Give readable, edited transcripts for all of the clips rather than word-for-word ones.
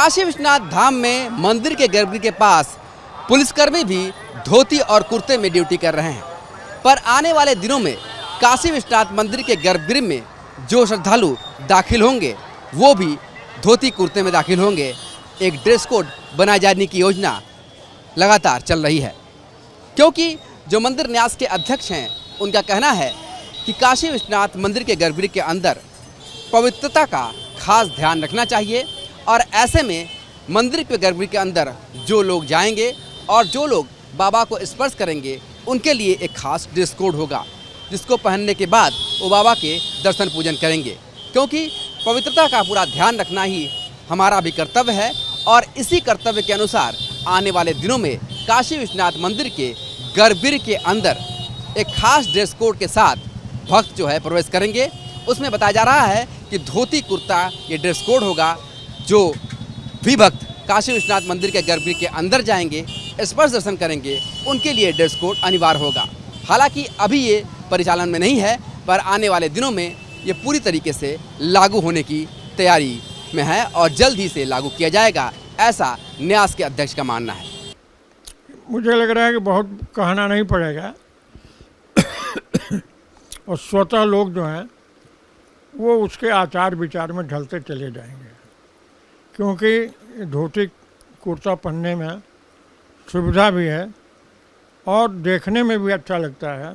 काशी विश्वनाथ धाम में मंदिर के गर्भगृह के पास पुलिसकर्मी भी धोती और कुर्ते में ड्यूटी कर रहे हैं। पर आने वाले दिनों में काशी विश्वनाथ मंदिर के गर्भगृह में जो श्रद्धालु दाखिल होंगे वो भी धोती कुर्ते में दाखिल होंगे। एक ड्रेस कोड बनाए जाने की योजना लगातार चल रही है, क्योंकि जो मंदिर न्यास के अध्यक्ष हैं उनका कहना है कि काशी विश्वनाथ मंदिर के गर्भगृह के अंदर पवित्रता का खास ध्यान रखना चाहिए और ऐसे में मंदिर के गर्भगृह के अंदर जो लोग जाएंगे और जो लोग बाबा को स्पर्श करेंगे उनके लिए एक खास ड्रेस कोड होगा, जिसको पहनने के बाद वो बाबा के दर्शन पूजन करेंगे। क्योंकि पवित्रता का पूरा ध्यान रखना ही हमारा भी कर्तव्य है और इसी कर्तव्य के अनुसार आने वाले दिनों में काशी विश्वनाथ मंदिर के गर्भगृह के अंदर एक खास ड्रेस कोड के साथ भक्त जो है प्रवेश करेंगे। उसमें बताया जा रहा है कि धोती कुर्ता ये ड्रेस कोड होगा। जो भी भक्त काशी विश्वनाथ मंदिर के गर्भगृह के अंदर जाएंगे, स्पर्श दर्शन करेंगे, उनके लिए ड्रेस कोड अनिवार्य होगा। हालांकि अभी ये परिचालन में नहीं है, पर आने वाले दिनों में ये पूरी तरीके से लागू होने की तैयारी में है और जल्द ही से लागू किया जाएगा, ऐसा न्यास के अध्यक्ष का मानना है। मुझे लग रहा है कि बहुत कहना नहीं पड़ेगा और स्वतः लोग जो हैं वो उसके आचार विचार में ढलते चले जाएंगे, क्योंकि धोती कुर्ता पहनने में सुविधा भी है और देखने में भी अच्छा लगता है।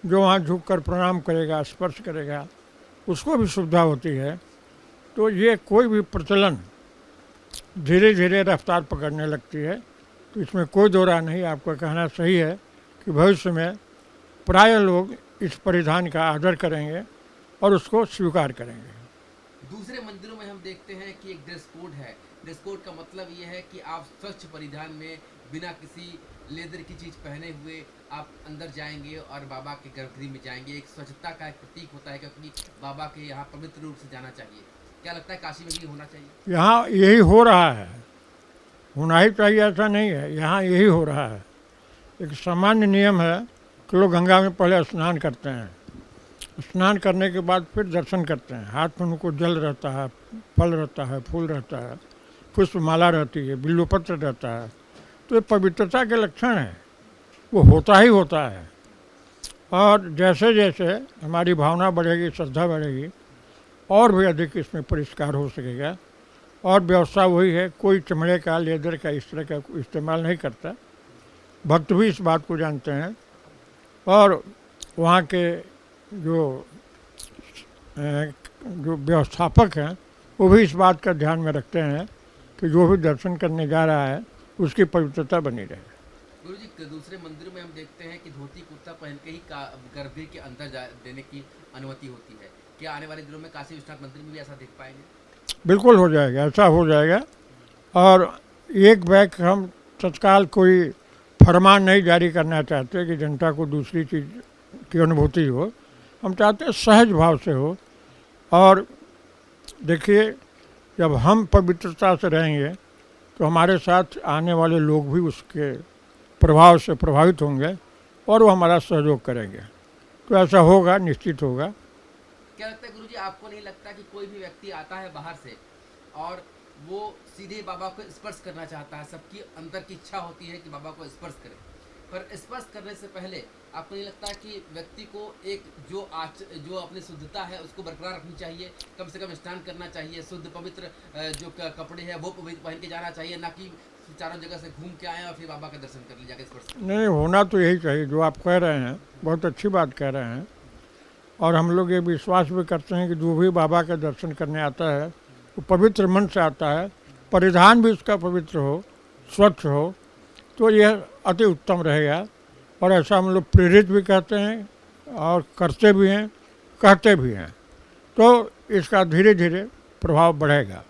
जो वहाँ झुककर प्रणाम करेगा, स्पर्श करेगा, उसको भी सुविधा होती है। तो ये कोई भी प्रचलन धीरे धीरे रफ्तार पकड़ने लगती है, तो इसमें कोई दो राय नहीं। आपका कहना सही है कि भविष्य में प्राय लोग इस परिधान का आदर करेंगे और उसको स्वीकार करेंगे। दूसरे मंदिरों में हम देखते हैं कि एक ड्रेस कोड है। ड्रेस कोड का मतलब ये है कि आप स्वच्छ परिधान में बिना किसी लेदर की चीज़ पहने हुए आप अंदर जाएंगे और बाबा के गर्भगृह में जाएंगे। एक स्वच्छता का एक प्रतीक होता है, क्योंकि बाबा के यहाँ पवित्र रूप से जाना चाहिए। क्या लगता है काशी में भी होना चाहिए? यहाँ यही हो रहा है, होना ही चाहिए ऐसा नहीं है, यहाँ यही हो रहा है। एक सामान्य नियम है कि लोग गंगा में पहले स्नान करते हैं, स्नान करने के बाद फिर दर्शन करते हैं। हाथ में उनको जल रहता है, फल रहता है, फूल रहता है, पुष्पमाला रहती है, बिल्वपत्र रहता है। तो ये पवित्रता के लक्षण है, वो होता ही होता है। और जैसे जैसे हमारी भावना बढ़ेगी, श्रद्धा बढ़ेगी, और भी अधिक इसमें परिष्कार हो सकेगा। और व्यवस्था वही है, कोई चमड़े का, लेदर का इस तरह का इस्तेमाल नहीं करता। भक्त भी इस बात को जानते हैं और वहाँ के जो व्यवस्थापक हैं वो भी इस बात का ध्यान में रखते हैं कि जो भी दर्शन करने जा रहा है उसकी पवित्रता बनी रहे। गुरुजी, दूसरे मंदिरों में हम देखते हैं कि धोती कुर्ता पहन के ही गर्भगृह के अंदर देने की अनुमति होती है। क्या आने वाले दिनों में काशी विश्वनाथ मंदिर में भी ऐसा देख पाएंगे? बिल्कुल हो जाएगा, ऐसा हो जाएगा। और एक बैग हम तत्काल कोई फरमान नहीं जारी करना चाहते कि जनता को दूसरी चीज़ की अनुभूति हो। हम चाहते हैं सहज भाव से हो। और देखिए, जब हम पवित्रता से रहेंगे तो हमारे साथ आने वाले लोग भी उसके प्रभाव से प्रभावित होंगे और वो हमारा सहयोग करेंगे। तो ऐसा होगा, निश्चित होगा। क्या लगता है गुरुजी, आपको नहीं लगता कि कोई भी व्यक्ति आता है बाहर से और वो सीधे बाबा को स्पर्श करना चाहता है? सबकी अंदर की इच्छा होती है कि बाबा को स्पर्श करें, पर स्पर्श करने से पहले आपको नहीं लगता कि व्यक्ति को एक जो अपनी शुद्धता है उसको बरकरार रखनी चाहिए? कम से कम स्नान करना चाहिए, शुद्ध पवित्र जो कपड़े हैं वो पहन के जाना चाहिए, ना कि चारों जगह से घूम के आए और फिर बाबा का दर्शन कर लीजिए स्पर्श? नहीं, होना तो यही चाहिए जो आप कह रहे हैं, बहुत अच्छी बात कह रहे हैं। और हम लोग ये विश्वास भी करते हैं कि जो भी बाबा का दर्शन करने आता है वो पवित्र मन से आता है, परिधान भी उसका पवित्र हो, स्वच्छ हो, तो यह अति उत्तम रहेगा। और ऐसा हम लोग प्रेरित भी कहते हैं और करते भी हैं, कहते भी हैं। तो इसका धीरे धीरे प्रभाव बढ़ेगा।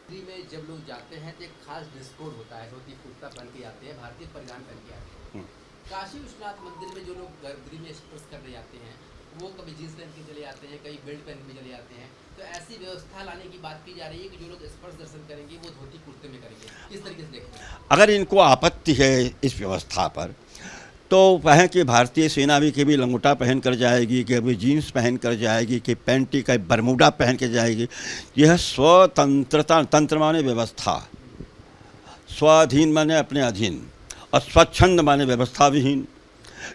में जब लोग जाते हैं तो एक खास ड्रेस कोड होता है, धोती कुर्ता पहन के जाते हैं, भारतीय परिधान पहन के आते हैं। काशी विश्वनाथ मंदिर में जो लोग गर्भगृह में स्पर्श करने जाते हैं वो कभी जींस पहन के चले जाते हैं, कभी बेल्ट पहन के चले जाते हैं। तो ऐसी व्यवस्था लाने की बात की जा रही है कि जो लोग स्पर्श दर्शन करेंगे वो धोती कुर्ते में करेंगे। किस तरीके से देखते हैं? अगर इनको आपत्ति है इस व्यवस्था पर तो कहें कि भारतीय सेना भी कभी लंगोटा पहन कर जाएगी, कभी जीन्स पहन कर जाएगी, कि पैंटी का बरमूडा पहन के जाएगी। यह स्वतंत्रता, तंत्र माने व्यवस्था, स्वाधीन माने अपने अधीन, और स्वच्छंद माने व्यवस्था विहीन।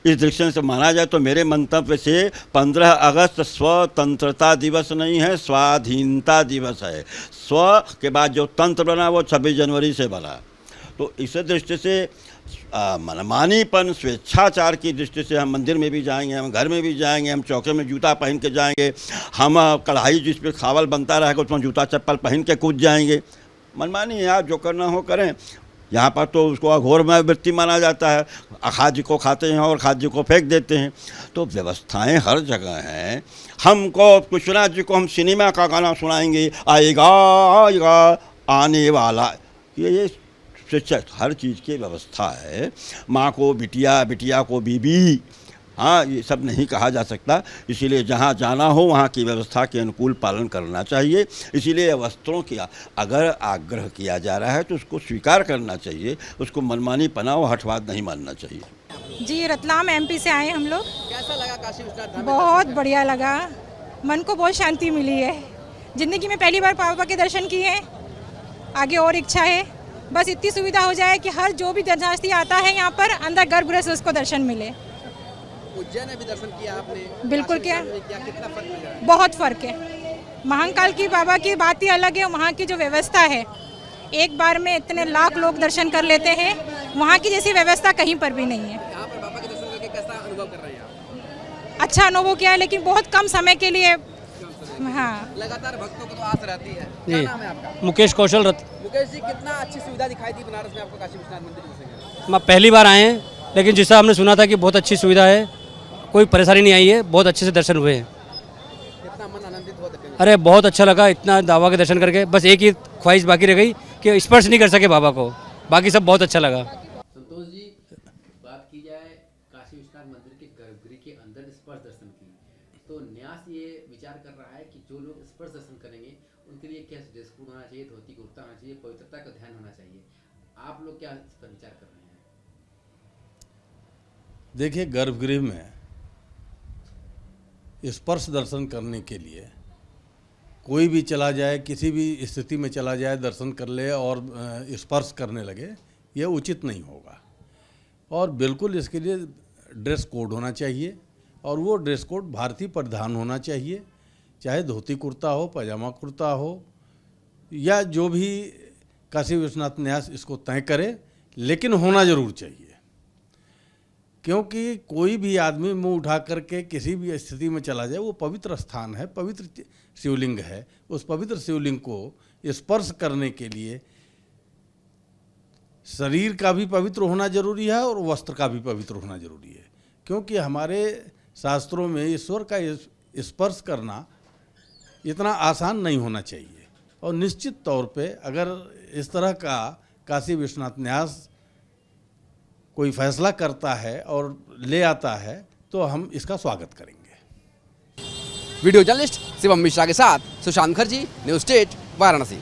इस दृष्टि से माना जाए तो मेरे मंतव्य से 15 अगस्त स्वतंत्रता दिवस नहीं है, स्वाधीनता दिवस है। स्व के बाद जो तंत्र बना वो 26 जनवरी से बना। तो इस दृष्टि से मनमानीपन, स्वेच्छाचार की दृष्टि से हम मंदिर में भी जाएंगे, हम घर में भी जाएंगे, हम चौके में जूता पहन के जाएंगे, हम कढ़ाई जिस पर खावल बनता रहेगा उसमें जूता चप्पल पहन के कूद जाएंगे। मनमानी है, आप जो करना हो करें। यहाँ पर तो उसको अघोरमय वृत्ति माना जाता है, खाद्य को खाते हैं और खाद्य को फेंक देते हैं। तो व्यवस्थाएं हर जगह हैं। हमको कृष्णा जी को हम सिनेमा का गाना सुनाएंगे, आएगा आएगा आने वाला, ये शिक्षक हर चीज़ की व्यवस्था है। माँ को बिटिया, बिटिया को बीबी, हाँ, ये सब नहीं कहा जा सकता। इसीलिए जहाँ जाना हो वहाँ की व्यवस्था के अनुकूल पालन करना चाहिए। इसीलिए वस्त्रों की अगर आग्रह किया जा रहा है तो उसको स्वीकार करना चाहिए, उसको मनमानी पना और हठवाद नहीं मानना चाहिए। जी, रतलाम एमपी से आए हम लोग। कैसा लगा काशी विश्वनाथ धाम? बहुत बढ़िया लगा, मन को बहुत शांति मिली है। ज़िंदगी में पहली बार बाबा के दर्शन किए हैं, आगे और इच्छा है। बस इतनी सुविधा हो जाए कि हर जो भी दर्शनार्थी आता है यहाँ पर अंदर गर्भगृह से उसको दर्शन मिले। उज्जैन में भी दर्शन किया आपने? बिल्कुल काशी किया। विश्वनाथ में किया, कितना फर्क लग रहा है? बहुत फ़र्क है। महाकाल की बाबा की बात ही अलग है। वहाँ की जो व्यवस्था है, एक बार में इतने लाख लोग दर्शन कर लेते हैं, वहाँ की जैसी व्यवस्था कहीं पर भी नहीं है। यहाँ पर बाबा के दर्शन करके कैसा अनुभव कर रहे हैं आप? अच्छा अनुभव किया है, लेकिन बहुत कम समय के लिए। हाँ, लगातार भक्तों को तो आस रहती है। जी। क्या नाम है आपका? मुकेश कौशल रथ। मुकेश जी, कितना अच्छी सुविधा दिखाई दी बनारस में आपको काशी विश्वनाथ मंदिर में? हम पहली बार आए हैं, लेकिन जिससे हमने सुना था कि बहुत अच्छी सुविधा है, कोई परेशानी नहीं आई है, बहुत अच्छे से दर्शन हुए हैं। कितना मन आनंदित हुआ था? अरे बहुत अच्छा लगा इतना बाबा के दर्शन करके। बस एक ही ख्वाहिश बाकी रह गई कि स्पर्श नहीं कर सके बाबा को, बाकी सब बहुत अच्छा लगा। संतोष जी, बात की जाए काशी विश्वनाथ मंदिर के गर्भगृह के अंदर स्पर्श दर्शन की, तो न्यास ये विचार कर रहा है कि जो लोग स्पर्श दर्शन करेंगे उनके लिए क्या ड्रेस कोड होना चाहिए, धोती कुर्ता होना चाहिए, पवित्रता का ध्यान होना चाहिए। आप लोग क्या इस पर विचार कर रहे हैं? देखिए, गर्भगृह में स्पर्श दर्शन करने के लिए कोई भी चला जाए, किसी भी स्थिति में चला जाए, दर्शन कर ले और स्पर्श करने लगे, यह उचित नहीं होगा। और बिल्कुल इसके लिए ड्रेस कोड होना चाहिए, और वो ड्रेस कोड भारतीय परिधान होना चाहिए, चाहे धोती कुर्ता हो, पैजामा कुर्ता हो, या जो भी काशी विश्वनाथ न्यास इसको तय करे, लेकिन होना जरूर चाहिए। क्योंकि कोई भी आदमी मुंह उठा करके किसी भी स्थिति में चला जाए, वो पवित्र स्थान है, पवित्र शिवलिंग है, उस पवित्र शिवलिंग को स्पर्श करने के लिए शरीर का भी पवित्र होना जरूरी है और वस्त्र का भी पवित्र होना जरूरी है। क्योंकि हमारे शास्त्रों में ईश्वर का स्पर्श करना इतना आसान नहीं होना चाहिए। और निश्चित तौर पे अगर इस तरह का काशी विश्वनाथ न्यास कोई फैसला करता है और ले आता है तो हम इसका स्वागत करेंगे। वीडियो जर्नलिस्ट शिवम मिश्रा के साथ सुशांत मुखर्जी, न्यूज़ स्टेट, वाराणसी।